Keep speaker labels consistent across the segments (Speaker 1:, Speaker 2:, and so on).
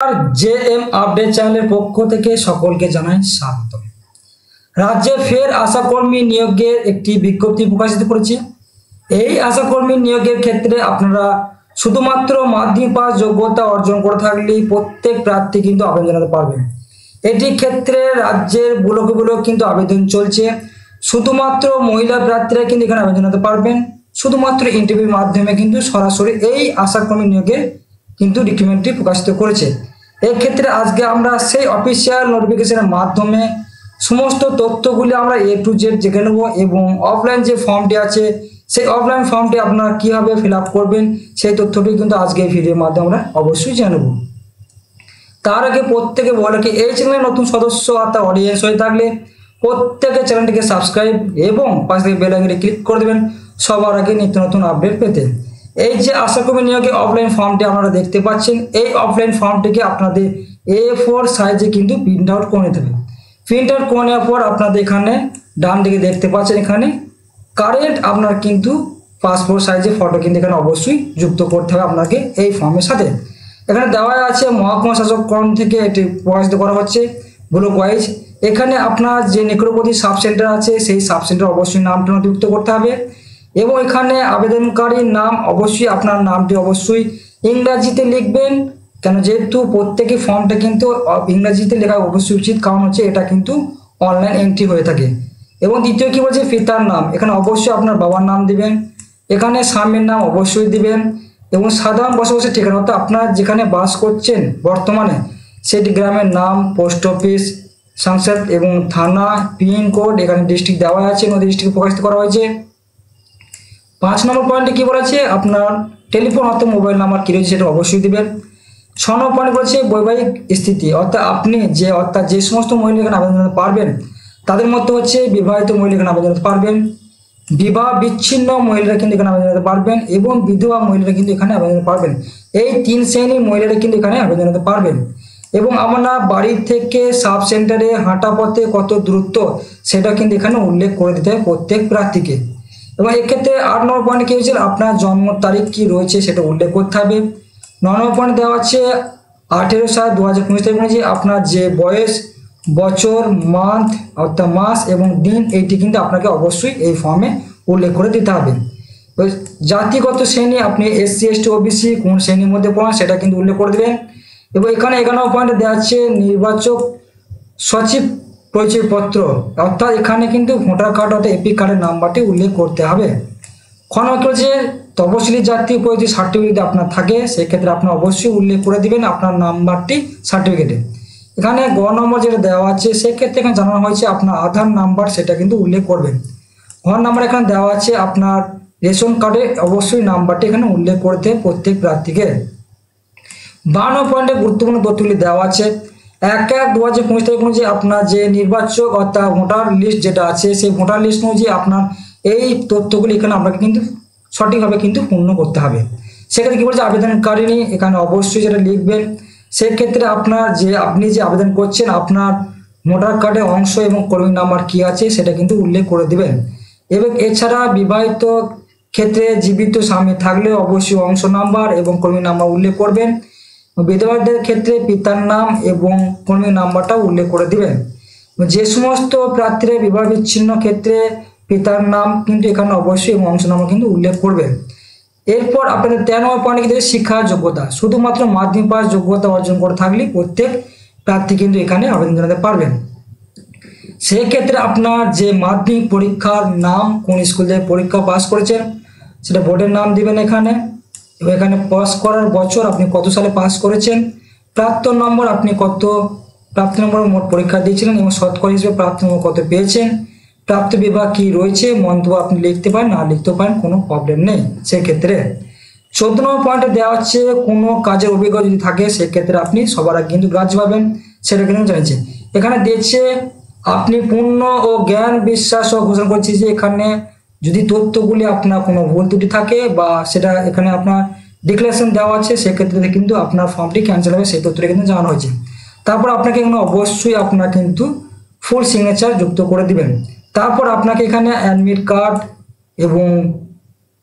Speaker 1: আর JM update চ্যানেলের পক্ষ থেকে সকলকে জানাই স্বাগত। রাজ্যে ফের আশাকর্মী নিয়োগের একটি বিজ্ঞপ্তি প্রকাশিত করেছে। এই আশাকর্মী নিয়োগের ক্ষেত্রে আপনারা শুধুমাত্র মাধ্যমিক পাস যোগ্যতা অর্জন করে থাকলেই প্রত্যেক প্রার্থী কিন্তু আবেদন জানাতে পারবেন। এটির ক্ষেত্রে রাজ্যের ব্লকগুলো কিন্তু আবেদন চলছে। শুধুমাত্র মহিলা প্রার্থীরা কিন্তু এখানে আবেদন জানাতে পারবেন। শুধুমাত্র ইন্টারভিউর মাধ্যমে কিন্তু সরাসরি এই আশাকর্মী নিয়োগের কিন্তু রিক্রুটমেন্টটি প্রকাশিত করেছে। এই ক্ষেত্রে আজকে আমরা সেই অফিসিয়াল নোটিফিকেশনের মাধ্যমে সমস্ত তথ্যগুলি আমরা A to Z দেখে নেব এবং অফলাইন যে ফর্মটি আছে সেই অফলাইন ফর্মটি আপনারা কীভাবে ফিল আপ করবেন সেই তথ্যটি কিন্তু আজকে এই ভিডিওর মাধ্যমে আমরা অবশ্যই জানব। তার আগে প্রত্যেকে বলে কি এই চ্যানেলের নতুন সদস্য অর্থাৎ অডিয়েন্স হয়ে থাকলে প্রত্যেকে চ্যানেলটিকে সাবস্ক্রাইব এবং পাশে থেকে বেল আইকনে ক্লিক করে দেবেন সবার আগে নিত্য নতুন আপডেট পেতে। এই যে আশাকর্মী নিয়োগে অফলাইন ফর্মটি আপনারা দেখতে পাচ্ছেন, এই অফলাইন ফর্মটিকে আপনাদের A4 সাইজে কিন্তু প্রিন্ট আউট করে নিতে হবে। প্রিন্ট আউট করে নেওয়ার পর আপনাদের এখানে ডান দিকে দেখতে পাচ্ছেন এখানে কারেন্ট আপনার কিন্তু পাসপোর্ট সাইজে ফটো কিন্তু এখানে অবশ্যই যুক্ত করতে হবে আপনাকে এই ফর্মের সাথে। এখানে দেওয়া আছে মহকুমা শাসক কর্ম থেকে এটি প্রকাশিত করা হচ্ছে ব্লক ওয়াইজ। এখানে আপনার যে নিকটবর্তী সাব সেন্টার আছে সেই সাব সেন্টার অবশ্যই নামটি নথিভুক্ত করতে হবে এবং এখানে আবেদনকারীর নাম অবশ্যই আপনার নামটি অবশ্যই ইংরাজিতে লিখবেন, কেন যেহেতু প্রত্যেকে ফর্মটা কিন্তু ইংরাজিতে লেখা অবশ্যই উচিত, কারণ হচ্ছে এটা কিন্তু অনলাইন এন্ট্রি হয়ে থাকে। এবং দ্বিতীয় কি বলছে পিতার নাম, এখানে অবশ্যই আপনার বাবার নাম দিবেন, এখানে স্বামীর নাম অবশ্যই দিবেন এবং সাধারণ বসবাসের ঠিকানা অর্থাৎ আপনার যেখানে বাস করছেন বর্তমানে সেটি গ্রামের নাম, পোস্ট অফিস, সংসদ এবং থানা, পিনকোড, এখানে ডিস্ট্রিক্ট দেওয়া আছে, নদী ডিস্ট্রিক্ট প্রকাশিত করা হয়েছে। 5 নম্বর পয়েন্টে কি বলেছে আপনার টেলিফোন অর্থাৎ মোবাইল নাম্বার কী রয়েছে সেটা অবশ্যই দেবেন। 6 নম্বর পয়েন্ট বলেছে বৈবাহিক স্থিতি অর্থাৎ আপনি যে সমস্ত মহিলা এখানে আবেদন করতে পারবেন তাদের মধ্যে হচ্ছে বিবাহিত মহিলা এখানে আবেদন করতে পারবেন, বিবাহ বিচ্ছিন্ন মহিলারা কিন্তু এখানে আবেদন করতে পারবেন এবং বিধবা মহিলারা কিন্তু এখানে আবেদন করতে পারবেন। এই 3 শ্রেণীর মহিলারা কিন্তু এখানে আবেদন করতে পারবেন। এবং আমরা বাড়ির থেকে সাব সেন্টারে হাঁটা পথে কত দূরত্ব সেটা কিন্তু এখানে উল্লেখ করে দিতে হবে প্রত্যেক প্রার্থীকে। এবং এক্ষেত্রে 8 নম্বর পয়েন্টে কী হয়েছে আপনার জন্ম তারিখ কী রয়েছে সেটা উল্লেখ করতে হবে। 9 নম্বর পয়েন্ট দেওয়া আছে 18/7/2019 তারিখ অনুযায়ী আপনার যে বয়স, বছর, মান্থ অর্থাৎ মাস এবং দিন এইটি কিন্তু আপনাকে অবশ্যই এই ফর্মে উল্লেখ করে দিতে হবে। জাতিগত শ্রেণী আপনি SC ST OBC কোন শ্রেণীর মধ্যে পড়েন সেটা কিন্তু উল্লেখ করে দেবেন। এবং এখানে 11 নম্বর পয়েন্টে দেওয়া আছে নির্বাচক সচিব পরিচয়পত্র অর্থাৎ এখানে কিন্তু ভোটার কার্ড অর্থাৎ এপিক কার্ডের নাম্বারটি উল্লেখ করতে হবে। যে তপশিলি জাতি পরিচয় সার্টিফিকেট আপনার থাকে সেক্ষেত্রে আপনার অবশ্যই উল্লেখ করে দিবেন আপনার নাম্বারটি সার্টিফিকেটে। এখানে গ নম্বর যেটা দেওয়া আছে সেক্ষেত্রে এখানে জানানো হয়েছে আপনার আধার নাম্বার সেটা কিন্তু উল্লেখ করবেন। ঘ নম্বর এখানে দেওয়া আছে আপনার রেশন কার্ডে অবশ্যই নাম্বারটি এখানে উল্লেখ করতে প্রত্যেক প্রার্থীকে। 52 পয়েন্টে গুরুত্বপূর্ণ তথ্যগুলি দেওয়া আছে 1/1/2015 তারিখ অনুযায়ী আপনার যে নির্বাচক অর্থাৎ ভোটার লিস্ট যেটা আছে সেই ভোটার লিস্ট অনুযায়ী আপনার এই তথ্যগুলি এখানে আপনাকে কিন্তু সঠিকভাবে কিন্তু পূর্ণ করতে হবে। সেক্ষেত্রে কী বলছে আবেদনকারী এখানে অবশ্যই যেটা লিখবেন সেক্ষেত্রে আপনি যে আবেদন করছেন আপনার ভোটার কার্ডের অংশ এবং কর্মী নাম্বার কী আছে সেটা কিন্তু উল্লেখ করে দেবেন। এবং এছাড়া বিবাহিত ক্ষেত্রে জীবিত স্বামী থাকলে অবশ্যই অংশ নাম্বার এবং কর্মী নাম্বার উল্লেখ করবেন। বিধবাদের ক্ষেত্রে পিতার নাম এবং কর্মী নাম্বারটা উল্লেখ করে দিবেন। যে সমস্ত প্রার্থীরা বিবাহ বিচ্ছিন্ন ক্ষেত্রে পিতার নাম কিন্তু এখানে অবশ্যই এবং অংশ নাম্বার কিন্তু উল্লেখ করবেন। এরপর আপনাদের 13 নম্বর পয়েন্টে কিন্তু শিক্ষা যোগ্যতা শুধুমাত্র মাধ্যমিক পাস যোগ্যতা অর্জন করে থাকলে প্রত্যেক প্রার্থী কিন্তু এখানে আবেদন জানাতে পারবেন। সেক্ষেত্রে আপনার যে মাধ্যমিক পরীক্ষার নাম কোন স্কুল থেকে পরীক্ষা পাস করেছেন সেটা বোর্ডের নাম দিবেন এখানে এবং এখানে পাস করার বছর আপনি কত সালে পাস করেছেন, প্রাপ্ত নম্বর আপনি কত প্রাপ্ত নম্বর মোট পরীক্ষা দিয়েছিলেন এবং শতকরা হিসেবে প্রাপ্ত নম্বর কত পেয়েছেন, প্রাপ্ত বিভাগ কী রয়েছে মন্তব্য আপনি লিখতে পারেন না লিখতে পারেন কোনো প্রবলেম নেই। সেক্ষেত্রে 14 নম্বর পয়েন্টে দেওয়া হচ্ছে কোনো কাজের অভিজ্ঞতা যদি থাকে সেক্ষেত্রে আপনি সবার আগে কিন্তু গ্রাহ্য পাবেন সেটা কিন্তু জানিয়েছে। এখানে দিয়েছে আপনি পূর্ণ ও জ্ঞান বিশ্বাস ও ঘোষণা করছি যে এখানে যদি তথ্যগুলি আপনার কোনো ভুল ত্রুটি থাকে বা সেটা এখানে আপনার ডিক্লারেশন দেওয়া আছে সেক্ষেত্রে কিন্তু আপনার ফর্মটি ক্যান্সেল হবে সেই তথ্যটা কিন্তু জানানো হয়েছে। তারপর আপনাকে এখানে অবশ্যই আপনার কিন্তু ফুল সিগনেচার যুক্ত করে দিবেন। তারপর আপনাকে এখানে অ্যাডমিট কার্ড এবং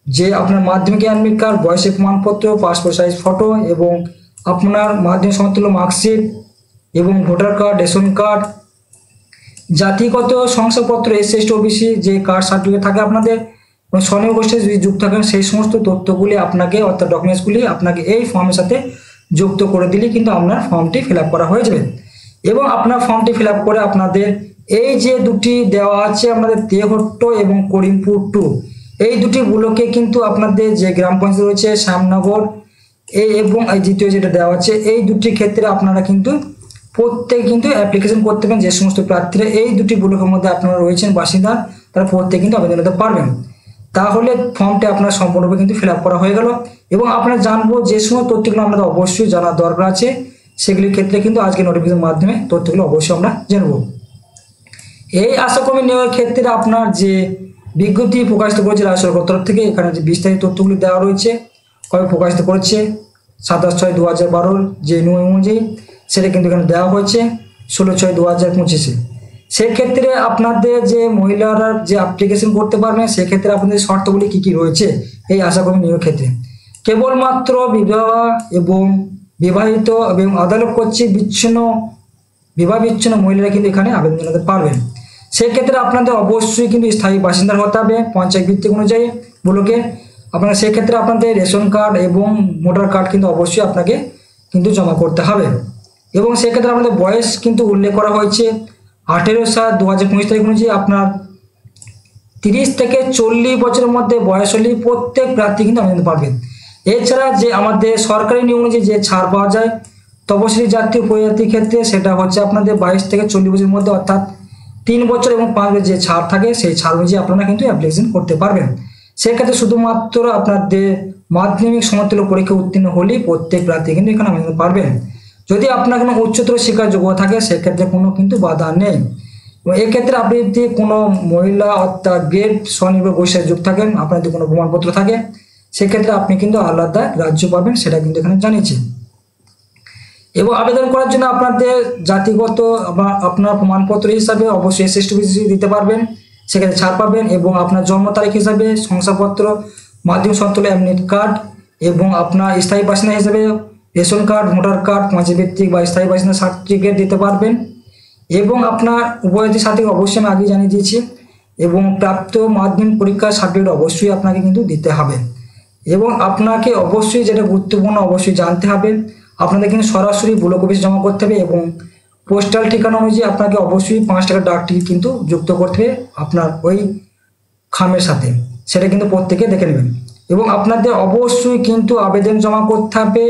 Speaker 1: যে আপনার মাধ্যমিক অ্যাডমিট কার্ড, বয়সের প্রমাণপত্র, পাসপোর্ট সাইজ ফটো এবং আপনার মাধ্যমিক সমতুল্য মার্কশিট এবং ভোটার কার্ড, রেশন কার্ড, জাতিগত শংসাপত্র, এসসি ওবিসি যে কার্ড সার্টিফিকেট থাকে আপনাদের, স্বনির্ভর গোষ্ঠী যদি যুক্ত থাকেন সেই সমস্ত তথ্যগুলি আপনাকে অর্থাৎ ডকুমেন্টসগুলি আপনাকে এই ফর্মের সাথে যুক্ত করে দিলে কিন্তু আপনার ফর্মটি ফিল আপ করা হয়ে যাবে। এবং আপনার ফর্মটি ফিল আপ করে আপনাদের এই যে দুটি দেওয়া আছে আপনাদের তেহট্ট এবং করিমপুর 2 এই দুটি ব্লকে কিন্তু আপনাদের যে গ্রাম পঞ্চায়েত রয়েছে শ্যামনগর এবং এই দ্বিতীয় যেটা দেওয়া আছে এই দুটি ক্ষেত্রে আপনারা কিন্তু প্রত্যেকে কিন্তু অ্যাপ্লিকেশন করতে পারেন। যে সমস্ত প্রার্থীরা এই দুটি ব্লকের মধ্যে আপনারা রয়েছেন বাসিন্দা তারা প্রত্যেকে কিন্তু আবেদন করতে পারবেন। তাহলে ফর্মটি আপনার সম্পূর্ণভাবে কিন্তু ফিল আপ করা হয়ে গেল। এবং আপনারা জানবো যে সমস্ত তথ্যগুলো আমাদের অবশ্যই জানার দরকার আছে সেগুলির ক্ষেত্রে কিন্তু আজকে নোটিফিকেশনের মাধ্যমে তথ্যগুলো অবশ্যই আমরা জানবো। এই আশাকর্মী নিয়োগের ক্ষেত্রে আপনার যে বিজ্ঞপ্তি প্রকাশিত করেছে রাজ্য সরকার তরফ থেকে এখানে যে বিস্তারিত তথ্যগুলি দেওয়া রয়েছে কবে প্রকাশিত করেছে 27/6/2012 যে নিয়ম অনুযায়ী সেটা কিন্তু এখানে দেওয়া হয়েছে 16/6/2025। সেক্ষেত্রে আপনাদের যে মহিলারা যে অ্যাপ্লিকেশন করতে পারবেন সেক্ষেত্রে আপনাদের শর্তগুলি কী কী রয়েছে এই আশাকর্মী নিয়োগের ক্ষেত্রে। কেবলমাত্র বিবাহ এবং বিবাহিত এবং আদালত কর্তৃক বিবাহ বিচ্ছিন্ন মহিলারা কিন্তু এখানে আবেদন জানাতে পারবেন। সেক্ষেত্রে আপনাদের অবশ্যই কিন্তু স্থায়ী বাসিন্দা হতে হবে পঞ্চায়েত ভিত্তিক অনুযায়ী ব্লকে। আপনারা সেক্ষেত্রে আপনাদের রেশন কার্ড এবং ভোটার কার্ড কিন্তু অবশ্যই আপনাকে কিন্তু জমা করতে হবে। এবং সেক্ষেত্রে আপনাদের বয়স কিন্তু উল্লেখ করা হয়েছে 18/7/2025 অনুযায়ী আপনার 30 থেকে 40 বছরের মধ্যে বয়স হলে প্রত্যেক প্রার্থী কিন্তু আবেদন পারবেন। এছাড়া যে আমাদের সরকারি নিয়ম অনুযায়ী যে ছাড় পাওয়া যায় তপশিলি জাতি উপজাতির ক্ষেত্রে সেটা হচ্ছে আপনাদের 22 থেকে 40 বছরের মধ্যে অর্থাৎ 3 বছর এবং 5 বছর যে ছাড় থাকে সেই ছাড় অনুযায়ী আপনারা কিন্তু অ্যাপ্লিকেশন করতে পারবেন। সেক্ষেত্রে শুধুমাত্র আপনাদের মাধ্যমিক সমতুল্য পরীক্ষা উত্তীর্ণ হলেই প্রত্যেক প্রার্থী কিন্তু এখানে আবেদন পারবেন। যদি আপনার কোনো উচ্চতর শিক্ষার যোগ্যতা থাকে সেক্ষেত্রে কোনো কিন্তু বাধা নেই। এক্ষেত্রে আপনি যদি কোনো মহিলা অর্থাৎ বিএড স্বনির্ভর গোষ্ঠীর যুক্ত থাকেন আপনার যদি কোনো প্রমাণপত্র থাকে সেক্ষেত্রে আপনি কিন্তু আলাদা রাজ্য পাবেন সেটা কিন্তু এখানে জানিয়েছি। এবং আবেদন করার জন্য আপনাদের জাতিগত আপনার প্রমাণপত্র হিসাবে অবশ্যই এসসি ওবিসি দিতে পারবেন সেক্ষেত্রে ছাড় পাবেন। এবং আপনার জন্ম তারিখ হিসাবে শংসাপত্র, মাধ্যমিক সমতুল্য এমনিট কার্ড এবং আপনার স্থায়ী বাসিন্দা হিসাবে ration card, voter card, panchayat ভিত্তিক বা স্থায়ী বাসিন্দা সার্টিফিকেট দিতে পারবেন। এবং আপনার উপজাতি সার্টিফিকেট অবশ্যই আমি আগেই জানিয়ে দিয়েছি। এবং প্রাপ্ত মাধ্যমিক পরীক্ষার সার্টিফিকেট অবশ্যই আপনাকে কিন্তু দিতে হবে। এবং আপনাকে অবশ্যই যেটা গুরুত্বপূর্ণ অবশ্যই জানতে হবে আপনাদের কিন্তু সরাসরি ব্লক অফিসে জমা করতে হবে এবং পোস্টাল ঠিকানা অনুযায়ী আপনাকে অবশ্যই 5 টাকার ডাক টিকিট কিন্তু যুক্ত করতে হবে আপনার ওই খামের সাথে, সেটা কিন্তু প্রত্যেকে দেখে নেবেন। এবং আপনাদের অবশ্যই কিন্তু আবেদন জমা করতে হবে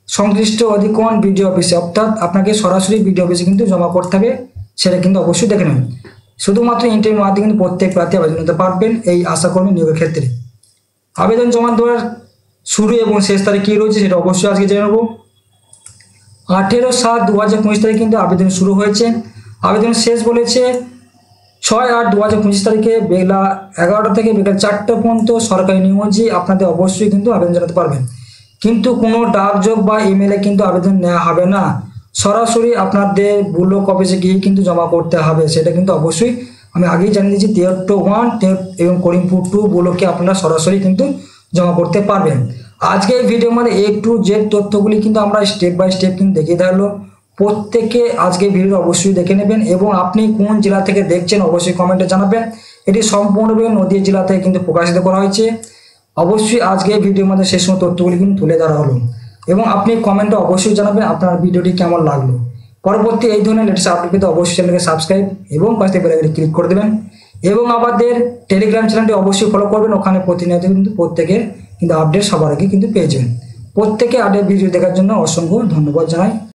Speaker 1: সংশ্লিষ্ট অধিকরণ বিডিও অফিসে, অর্থাৎ আপনাকে সরাসরি বিডিও অফিসে কিন্তু জমা করতে হবে, সেটা কিন্তু অবশ্যই দেখে নেবেন। শুধুমাত্র ইন্টারভিউর মাধ্যমে কিন্তু প্রত্যেক প্রার্থী আবেদন করতে পারবেন এই আশাকর্মী নিয়োগের ক্ষেত্রে। আবেদন জমা দেওয়ার শুরু এবং শেষ তারিখ কী রয়েছে সেটা অবশ্যই আজকে জেনে নেব। 18/7/2025 তারিখে কিন্তু আবেদন শুরু হয়েছে। আবেদন শেষ বলেছে 6/8/2025 তারিখে বেলা 11টা থেকে বিকাল 4টা পর্যন্ত সরকারি নিয়ম অনুযায়ী আপনাদের অবশ্যই কিন্তু আবেদন জানাতে পারবেন। কিন্তু কোনো ডাকযোগ বা ইমেলে কিন্তু আবেদন নেওয়া হবে না, সরাসরি আপনাদের ব্লক অফিসে গিয়ে কিন্তু জমা করতে হবে, সেটা কিন্তু অবশ্যই আমি আগেই জানিয়ে দিয়েছি। তেহট্ট 1 এবং করিমপুর 2 ব্লকে আপনারা সরাসরি কিন্তু জমা করতে পারবেন। আজকে এই ভিডিওর মধ্যে A to Z তথ্যগুলি কিন্তু আমরা স্টেপ বাই স্টেপ কিন্তু দেখিয়ে দেখালো। প্রত্যেকে আজকে ভিডিও অবশ্যই দেখে নেবেন এবং আপনি কোন জেলা থেকে দেখছেন অবশ্যই কমেন্টে জানাবেন। এটি সম্পূর্ণভাবে নদীয়া জেলা থেকে কিন্তু প্রকাশিত করা হয়েছে। অবশ্যই আজকে এই ভিডিওর মধ্যে সেই সময় তথ্যগুলি কিন্তু তুলে ধরা হলো এবং আপনি কমেন্টে অবশ্যই জানাবেন আপনার ভিডিওটি কেমন লাগলো। পরবর্তী এই ধরনের লেটেস্ট আপডেট পেতে অবশ্যই চ্যানেলকে সাবস্ক্রাইব এবং পাশে বেল আইকনে ক্লিক করে দেবেন এবং আমাদের টেলিগ্রাম চ্যানেলটি অবশ্যই ফলো করবেন। ওখানে প্রতিনিয়ত কিন্তু প্রত্যেকের কিন্তু আপডেট সবার আগে কিন্তু পেয়ে যাবেন। প্রত্যেকে আপডেট ভিডিও দেখার জন্য অসংখ্য ধন্যবাদ জানাই।